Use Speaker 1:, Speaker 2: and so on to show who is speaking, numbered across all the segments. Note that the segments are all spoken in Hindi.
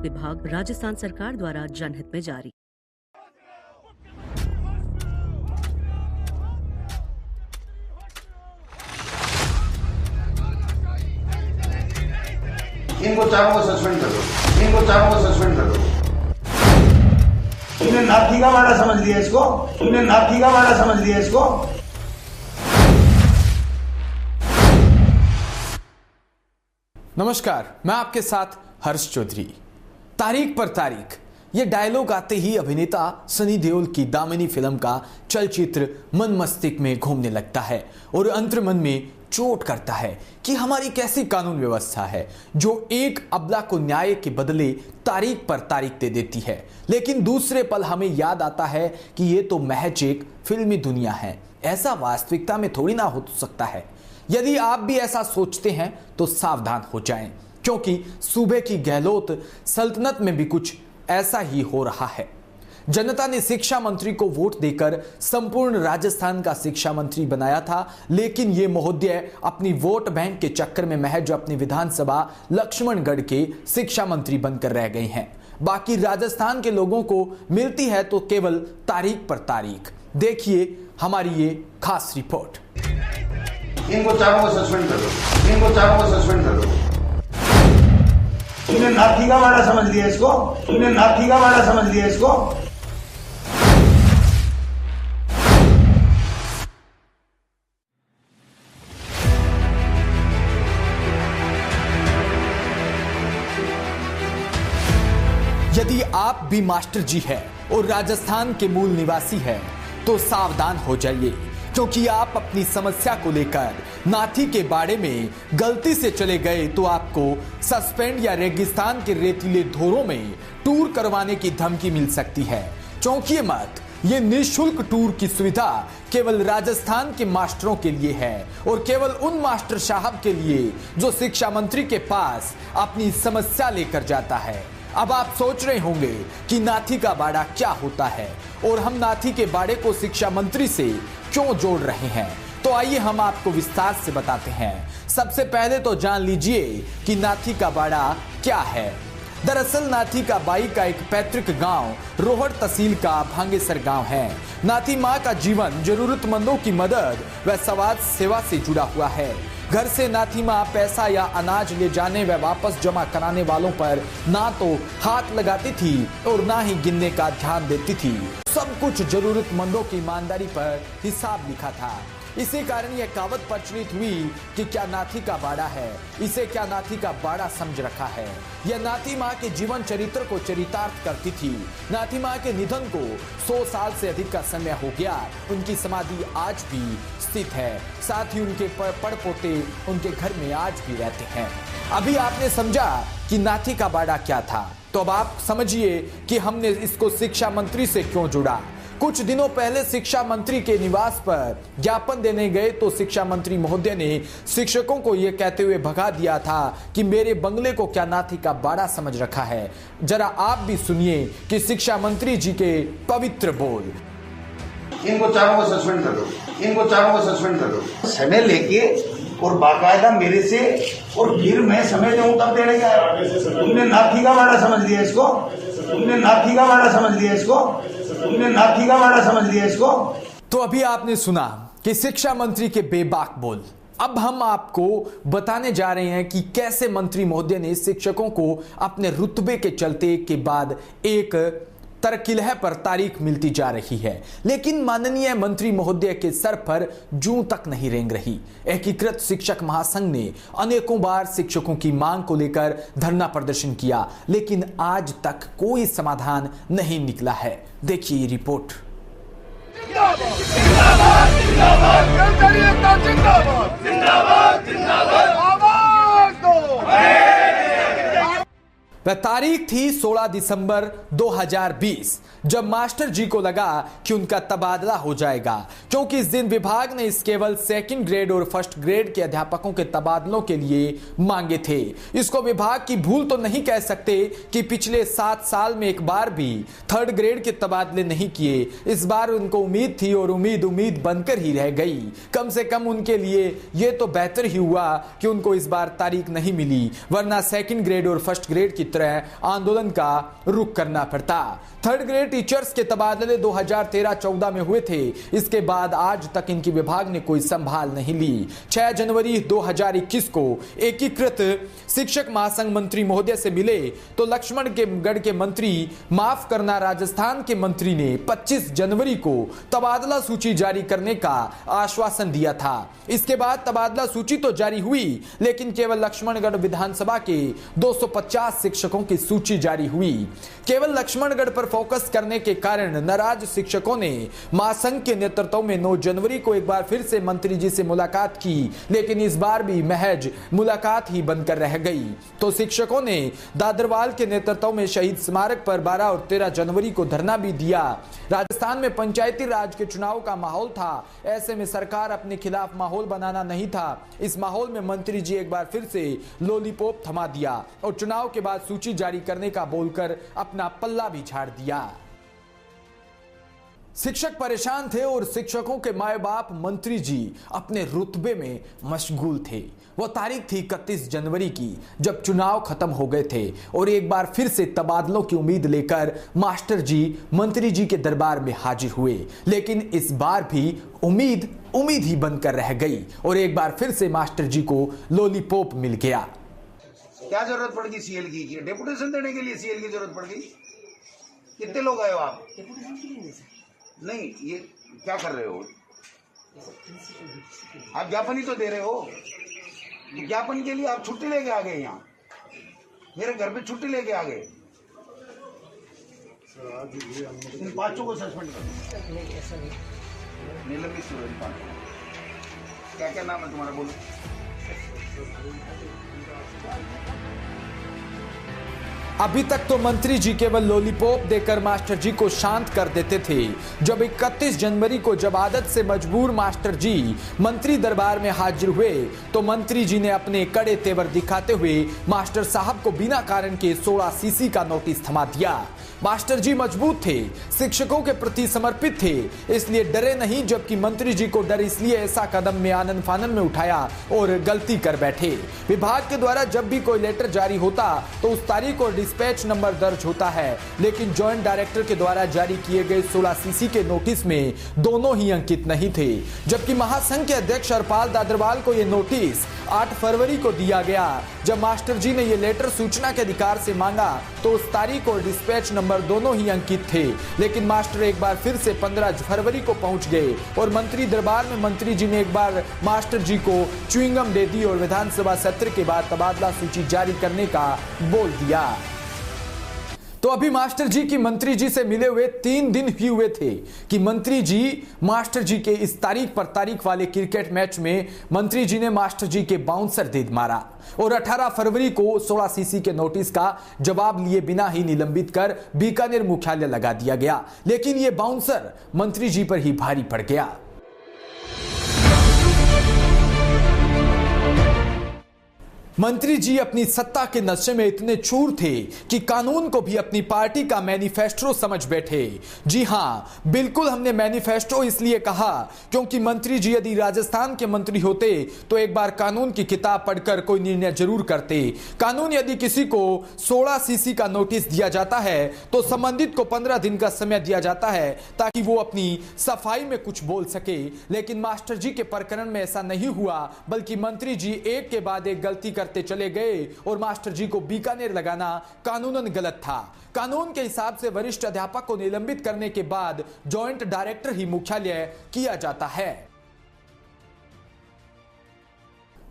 Speaker 1: विभाग राजस्थान सरकार द्वारा जनहित में जारी।
Speaker 2: इनको चारों को सस्पेंड कर दो, इनको चारों को सस्पेंड कर दो। तुमने नाथी का वाड़ा समझ लिया इसको, तुमने नाथी का वाड़ा समझ लिया इसको।
Speaker 3: नमस्कार, मैं आपके साथ हर्ष चौधरी। तारीख पर तारीख, ये डायलॉग आते ही अभिनेता सनी देओल की दामिनी फिल्म का चलचित्र मन मस्तिष्क में घूमने लगता है और अंतर्मन में चोट करता है कि हमारी कैसी कानून व्यवस्था है जो एक अबला को न्याय के बदले तारीख पर तारीख दे देती है, लेकिन दूसरे पल हमें याद आता है कि ये तो महज एक फिल्मी दुनिया है। ऐसा वास्तविकता में थोड़ी ना हो सकता है। यदि आप भी ऐसा सोचते हैं तो सावधान हो जाएं, क्योंकि सूबे की गहलोत सल्तनत में भी कुछ ऐसा ही हो रहा है। जनता ने शिक्षा मंत्री को वोट देकर संपूर्ण राजस्थान का शिक्षा मंत्री बनाया था, लेकिन ये महोदय अपनी वोट बैंक के चक्कर में महज अपनी विधानसभा लक्ष्मणगढ़ के शिक्षा मंत्री बनकर रह गए हैं। बाकी राजस्थान के लोगों को मिलती है तो केवल तारीख पर तारीख। देखिए हमारी ये खास रिपोर्ट।
Speaker 2: इनको चारों को सस्पेंड कर दो, इनको चारों को सस्पेंड कर दो। तुमने नाथी का वाड़ा समझ लिया इसको, तुमने नाथी का वाड़ा समझ लिया इसको।
Speaker 3: यदि आप भी मास्टर जी हैं और राजस्थान के मूल निवासी हैं तो सावधान हो जाइए, क्योंकि आप अपनी समस्या को लेकर नाथी के बाड़े में गलती से चले गए तो आपको सस्पेंड या रेगिस्तान के रेतीले धोरों में टूर करवाने की धमकी मिल सकती है। चौंकिए मत, ये निःशुल्क टूर की सुविधा केवल राजस्थान के मास्टरों के लिए है और केवल उन मास्टर साहब के लिए जो शिक्षा मंत्री के पास अपनी समस्या लेकर जाता है। अब आप सोच रहे होंगे कि नाथी का बाड़ा क्या होता है और हम नाथी के बाड़े को शिक्षा मंत्री से क्यों जोड़ रहे हैं, तो आइए हम आपको विस्तार से बताते हैं। सबसे पहले तो जान लीजिए कि नाथी का बाड़ा क्या है। दरअसल नाथी का बाई का एक पैतृक गांव रोहड़ तहसील का भांगेसर गांव है। नाथी माँ का जीवन जरूरतमंदों की मदद व समाज सेवा से जुड़ा हुआ है। घर से नाथी माँ पैसा या अनाज ले जाने व वापस जमा कराने वालों पर ना तो हाथ लगाती थी और ना ही गिनने का ध्यान देती थी। सब कुछ जरूरतमंदों की ईमानदारी पर हिसाब लिखा था। इसी कारण यह कहावत प्रचलित हुई कि क्या नाथी का बाड़ा है, इसे क्या नाथी का बाड़ा समझ रखा है। यह नाथी माँ के जीवन चरित्र को चरितार्थ करती थी। नाथी माँ के निधन को 100 साल से अधिक का समय हो गया। उनकी समाधि आज भी स्थित है, साथ ही उनके पड़ पोते उनके घर में आज भी रहते हैं। अभी आपने समझा कि नाथी का बाड़ा क्या था, तो अब आप समझिए कि हमने इसको शिक्षा मंत्री से क्यों जुड़ा। कुछ दिनों पहले शिक्षा मंत्री के निवास पर ज्ञापन देने गए तो शिक्षा मंत्री महोदय ने शिक्षकों को यह कहते हुए भगा दिया था कि मेरे बंगले को क्या नाथी का बाड़ा समझ रखा है। जरा आप भी सुनिए कि शिक्षा मंत्री जी के पवित्र बोल।
Speaker 2: इनको चारों को सस्पेंड कर दो, इनको चारों को सस्पेंड कर दो। समय लेके और बाकायदा मेरे से, और फिर मैं समय दूं तब देने का। तुमने नाथी का वाड़ा समझ लिया इसको, तुमने नाथी का वाड़ा समझ लिया इसको, तुमने नाथी का वाड़ा समझ लिया इसको।
Speaker 3: तो अभी आपने सुना कि शिक्षा मंत्री के बेबाक बोल। अब हम आपको बताने जा रहे हैं कि कैसे मंत्री महोदय ने शिक्षकों को अपने रुतबे के चलते के बाद एक तरकिलह पर तारीख मिलती जा रही है, लेकिन माननीय मंत्री महोदय के सर पर जूं तक नहीं रेंग रही। एकीकृत शिक्षक महासंघ ने अनेकों बार शिक्षकों की मांग को लेकर धरना प्रदर्शन किया, लेकिन आज तक कोई समाधान नहीं निकला है। देखिए ये रिपोर्ट।
Speaker 4: जिंदाबाद जिंदाबाद जिंदाबाद जिंदाबाद जिंदाबाद आवाज दो।
Speaker 3: वह तारीख थी 16 दिसंबर 2020, जब मास्टर जी को लगा कि उनका तबादला हो जाएगा, क्योंकि इस दिन विभाग ने इस केवल सेकंड ग्रेड और फर्स्ट ग्रेड के अध्यापकों के तबादलों के लिए मांगे थे। इसको विभाग की भूल तो नहीं कह सकते कि पिछले 7 साल में एक बार भी थर्ड ग्रेड के तबादले नहीं किए। इस बार उनको उम्मीद थी और उम्मीद बनकर ही रह गई। कम से कम उनके लिए यह तो बेहतर ही हुआ कि उनको इस बार तारीख नहीं मिली, वरना सेकंड ग्रेड और फर्स्ट ग्रेड की तरह आंदोलन का रुख करना पड़ता। थर्ड ग्रेड टीचर्स के तबादले 2013-14 में हुए थे। इसके बाद आज तक इनकी विभाग ने कोई संभाल नहीं ली। 6 जनवरी 2021 को एकीकृत शिक्षक महासंघ मंत्री महोदय से मिले तो लक्ष्मणगढ़ के मंत्री, माफ करना राजस्थान के मंत्री ने 25 जनवरी को तबादला सूची जारी करने का आश्वासन दिया था। इसके बाद तबादला सूची तो जारी हुई, लेकिन केवल लक्ष्मणगढ़ विधानसभा के 250 शिक्षकों की सूची जारी हुई। केवल लक्ष्मणगढ़ पर फोकस करने के कारण नाराज शिक्षकों ने महासंघ के नेतृत्व में 9 जनवरी को एक बार फिर से मंत्री जी से मुलाकात की, लेकिन इस बार भी महज मुलाकात ही बनकर रह गई। तो शिक्षकों ने दादरवाल के नेतृत्व में शहीद स्मारक पर 12 और 13 जनवरी को धरना भी दिया। राजस्थान में पंचायती राज के चुनाव का माहौल था, ऐसे में सरकार अपने खिलाफ माहौल बनाना नहीं था। इस माहौल में मंत्री जी एक बार फिर से लॉलीपॉप थमा दिया और चुनाव के बाद सूची जारी करने का बोलकर अपना पल्ला भी झाड़ दिया। शिक्षक परेशान थे और शिक्षकों के माए बाप मंत्री जी अपने रुतबे में मशगूल थे। वो तारीख थी 31 जनवरी की, जब चुनाव खत्म हो गए थे और एक बार फिर से तबादलों की उम्मीद लेकर मास्टर जी मंत्री जी के दरबार में हाजिर हुए। लेकिन इस बार भी उम्मीद ही बनकर रह गई और एक बार फिर से मास्टर जी को लॉलीपॉप मिल गया।
Speaker 2: क्या जरूरत पड़ गई सीएल की? डेपुटेशन देने के लिए सीएल की जरूरत पड़ गई? कितने लोग आए हो आप? नहीं, ये क्या कर रहे हो आप? ज्ञापन ही तो दे रहे हो। तो ज्ञापन के लिए आप छुट्टी लेके आ गए, यहाँ मेरे घर पे छुट्टी लेके आ गए। इन 5 को सस्पेंड कर दो। निलंबित करो इन 5। क्या क्या नाम है तुम्हारा, बोलो।
Speaker 3: अभी तक तो मंत्री जी केवल लॉलीपॉप देकर मास्टर जी को शांत कर देते थे। जब 31 जनवरी को जब आदत से मजबूर मास्टर जी मंत्री दरबार में हाजिर हुए तो मंत्री जी ने अपने कड़े तेवर दिखाते हुए मास्टर साहब को बिना कारण के 16 सीसी का नोटिस थमा दिया। मास्टर जी मजबूत थे, शिक्षकों के प्रति समर्पित थे, इसलिए डरे नहीं। जबकि मंत्री जी को डर इसलिए ऐसा कदम में आनन फानन में उठाया और गलती कर बैठे। विभाग के द्वारा जब भी कोई लेटर जारी होता तो उस तारीख और डिस्पैच नंबर दर्ज होता है, लेकिन जॉइंट डायरेक्टर के द्वारा जारी किए गए 16 सीसी के नोटिस में दोनों ही अंकित नहीं थे। जबकि महासंघ के अध्यक्ष हरपाल दादरवाल को यह नोटिस 8 फरवरी को दिया गया। जब मास्टर जी ने यह लेटर सूचना के अधिकार से मांगा तो उस तारीख और डिस्पैच नंबर दोनों ही अंकित थे, लेकिन मास्टर एक बार फिर से 15 फरवरी को पहुंच गए और मंत्री दरबार में मंत्री जी ने एक बार मास्टर जी को च्युइंगम दे दी और विधानसभा सत्र के बाद तबादला सूची जारी करने का बोल दिया। तो अभी मास्टर जी की मंत्री जी से मिले हुए 3 दिन ही हुए थे कि मंत्री जी मास्टर जी के इस तारीख पर तारीख वाले क्रिकेट मैच में मंत्री जी ने मास्टर जी के बाउंसर दे मारा और 18 फरवरी को 16 सीसी के नोटिस का जवाब लिए बिना ही निलंबित कर बीकानेर मुख्यालय लगा दिया गया। लेकिन यह बाउंसर मंत्री जी पर ही भारी पड़ गया। मंत्री जी अपनी सत्ता के नशे में इतने चूर थे कि कानून को भी अपनी पार्टी का मैनिफेस्टो समझ बैठे। जी हां, बिल्कुल हमने मैनिफेस्टो इसलिए कहा क्योंकि मंत्री जी यदि राजस्थान के मंत्री होते तो एक बार कानून की किताब पढ़कर कोई निर्णय जरूर करते। कानून यदि किसी को 16 सीसी का नोटिस दिया जाता है तो संबंधित को 15 दिन का समय दिया जाता है ताकि वो अपनी सफाई में कुछ बोल सके। लेकिन मास्टर जी के प्रकरण में ऐसा नहीं हुआ, बल्कि मंत्री जी एक के बाद एक गलती करते चले गए और मास्टर जी को बीकानेर लगाना कानूनन गलत था। कानून के हिसाब से वरिष्ठ अध्यापक को निलंबित करने के बाद जॉइंट डायरेक्टर ही मुख्यालय किया जाता है।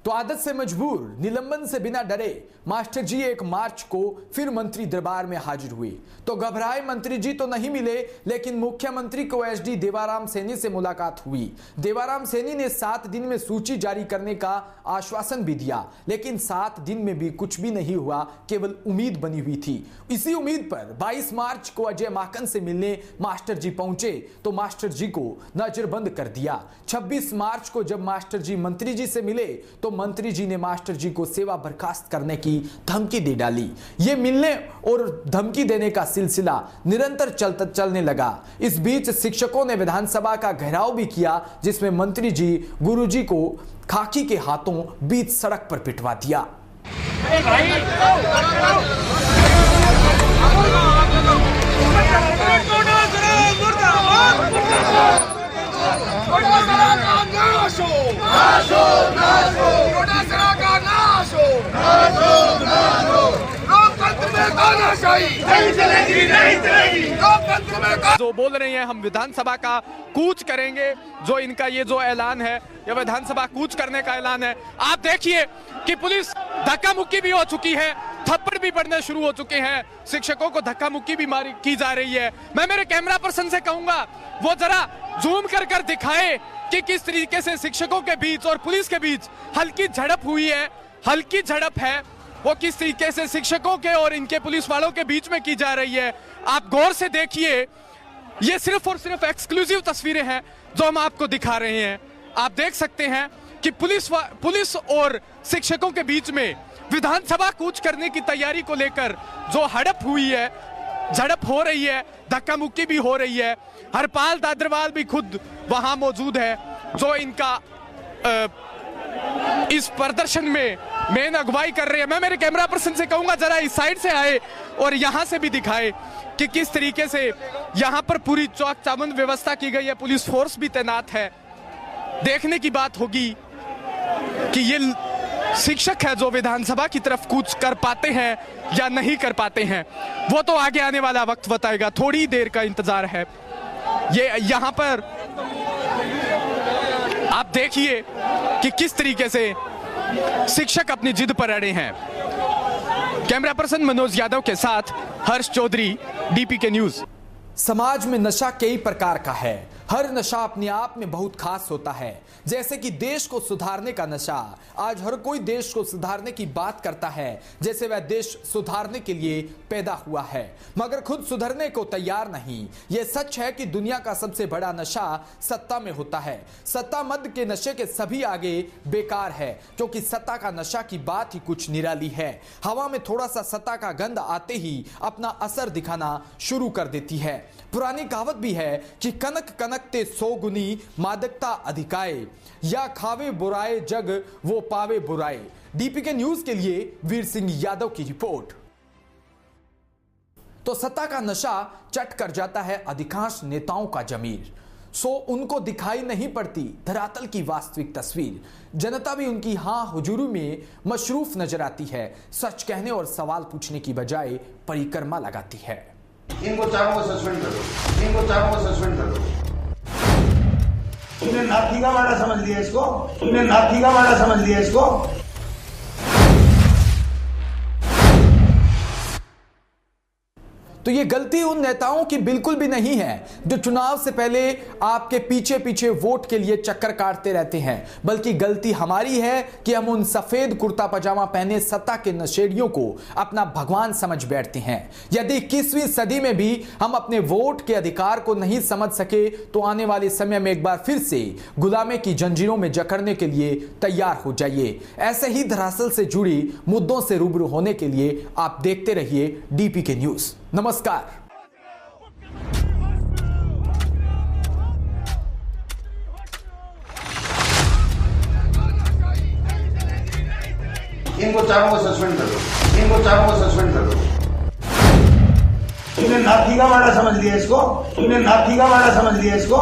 Speaker 3: तो आदत से मजबूर, निलंबन से बिना डरे मास्टर जी 1 मार्च को फिर मंत्री दरबार में हाजिर हुए। तो घबराए मंत्री जी तो नहीं मिले, लेकिन मुख्यमंत्री को एसडी देवाराम सैनी से मुलाकात हुई। देवाराम सैनी ने 7 दिन में सूची जारी करने का आश्वासन भी दिया, लेकिन 7 दिन में भी कुछ भी नहीं हुआ, केवल उम्मीद बनी हुई थी। इसी उम्मीद पर 22 मार्च को अजय माकन से मिलने मास्टर जी पहुंचे तो मास्टर जी को नजरबंद कर दिया। 26 मार्च को जब मास्टर जी मंत्री जी से मिले तो मंत्री जी ने मास्टर जी को सेवा बर्खास्त करने की धमकी दे डाली। यह मिलने और धमकी देने का सिलसिला निरंतर चलने लगा। इस बीच शिक्षकों ने विधानसभा का घेराव भी किया, जिसमें मंत्री जी गुरुजी को खाकी के हाथों बीच सड़क पर पिटवा दिया।
Speaker 4: तानाशाही नहीं चलेगी, नहीं चलेगी। लोकतंत्र में
Speaker 5: जो बोल रहे हैं हम विधानसभा का कूच करेंगे, जो इनका ये जो ऐलान है, ये विधानसभा कूच करने का ऐलान है। आप देखिए कि पुलिस धक्का मुक्की भी हो चुकी है, थप्पड़ भी पड़ने शुरू हो चुके हैं, शिक्षकों को धक्का मुक्की भी मारी की जा रही है। मैं मेरे कैमरा पर्सन से कहूंगा वो जरा जूम कर दिखाए कि किस तरीके से शिक्षकों के बीच और पुलिस के बीच हल्की झड़प हुई है, हल्की झड़प है, वो किस तरीके से शिक्षकों के और इनके पुलिस वालों के बीच में की जा रही है। आप गौर से देखिए, ये सिर्फ और सिर्फ एक्सक्लूसिव तस्वीरें हैं जो हम आपको दिखा रहे हैं। आप देख सकते हैं कि पुलिस और शिक्षकों के बीच में विधानसभा कूच करने की तैयारी को लेकर जो हड़प हुई है, झड़प हो रही है, धक्का मुक्की भी हो रही है। हरपाल दादरवाल भी खुद वहां मौजूद है, जो इनका इस प्रदर्शन में मेन अगुवाई कर रहे हैं। मैं मेरे कैमरा पर्सन से कहूंगा जरा इस साइड से आए और यहां से भी दिखाए कि किस तरीके से यहां पर पूरी चौक चाबंद व्यवस्था की गई है, पुलिस फोर्स भी तैनात है। देखने की बात होगी कि ये शिक्षक है जो विधानसभा की तरफ कूच कर पाते हैं या नहीं कर पाते हैं, वो तो आगे आने वाला वक्त बताएगा। थोड़ी देर का इंतजार है। ये यहां पर आप देखिए कि किस तरीके से शिक्षक अपनी जिद पर अड़े हैं। कैमरा पर्सन मनोज यादव के साथ हर्ष चौधरी, डीपीके न्यूज।
Speaker 3: समाज में नशा कई प्रकार का है, हर नशा अपने आप में बहुत खास होता है। जैसे कि देश को सुधारने का नशा, आज हर कोई देश को सुधारने की बात करता है, जैसे वह देश सुधारने के लिए पैदा हुआ है मगर खुद सुधरने को तैयार नहीं। यह सच है कि दुनिया का सबसे बड़ा नशा सत्ता में होता है। सत्ता मद के नशे के सभी आगे बेकार है, क्योंकि सत्ता का नशा की बात ही कुछ निराली है। हवा में थोड़ा सा सत्ता का गंध आते ही अपना असर दिखाना शुरू कर देती है। पुरानी कहावत भी है कि कनक कनकते 100 गुनी मादकता अधिकाए, या खावे बुराए जग वो पावे बुराए। डीपीके न्यूज के लिए वीर सिंह यादव की रिपोर्ट। तो सत्ता का नशा चट कर जाता है अधिकांश नेताओं का जमीर, सो उनको दिखाई नहीं पड़ती धरातल की वास्तविक तस्वीर। जनता भी उनकी हाँ हुजूरी में मशरूफ नजर आती है। सच कहने और सवाल पूछने की बजाय परिक्रमा लगाती है।
Speaker 2: इनको चारों को सस्पेंड कर दो, इनको चारों को सस्पेंड कर दो। तुमने नाथी का वाड़ा समझ लिया इसको, तुमने नाथी का वाड़ा समझ लिया इसको।
Speaker 3: तो ये गलती उन नेताओं की बिल्कुल भी नहीं है जो चुनाव से पहले आपके पीछे पीछे वोट के लिए चक्कर काटते रहते हैं, बल्कि गलती हमारी है कि हम उन सफेद कुर्ता पजामा पहने सत्ता के नशेड़ियों को अपना भगवान समझ बैठते हैं। यदि 21वीं सदी में भी हम अपने वोट के अधिकार को नहीं समझ सके तो आने वाले समय में एक बार फिर से गुलामी की जंजीरों में जकड़ने के लिए तैयार हो जाइए। ऐसे ही धरातल से जुड़ी मुद्दों से रूबरू होने के लिए आप देखते रहिए डीपीके न्यूज। नमस्कार।
Speaker 2: इनको चारों को सस्पेंड कर दो, इनको चारों को सस्पेंड कर दो। तुमने नाथी का वाड़ा समझ लिया इसको, तुमने नाथी का वाड़ा समझ लिया इसको।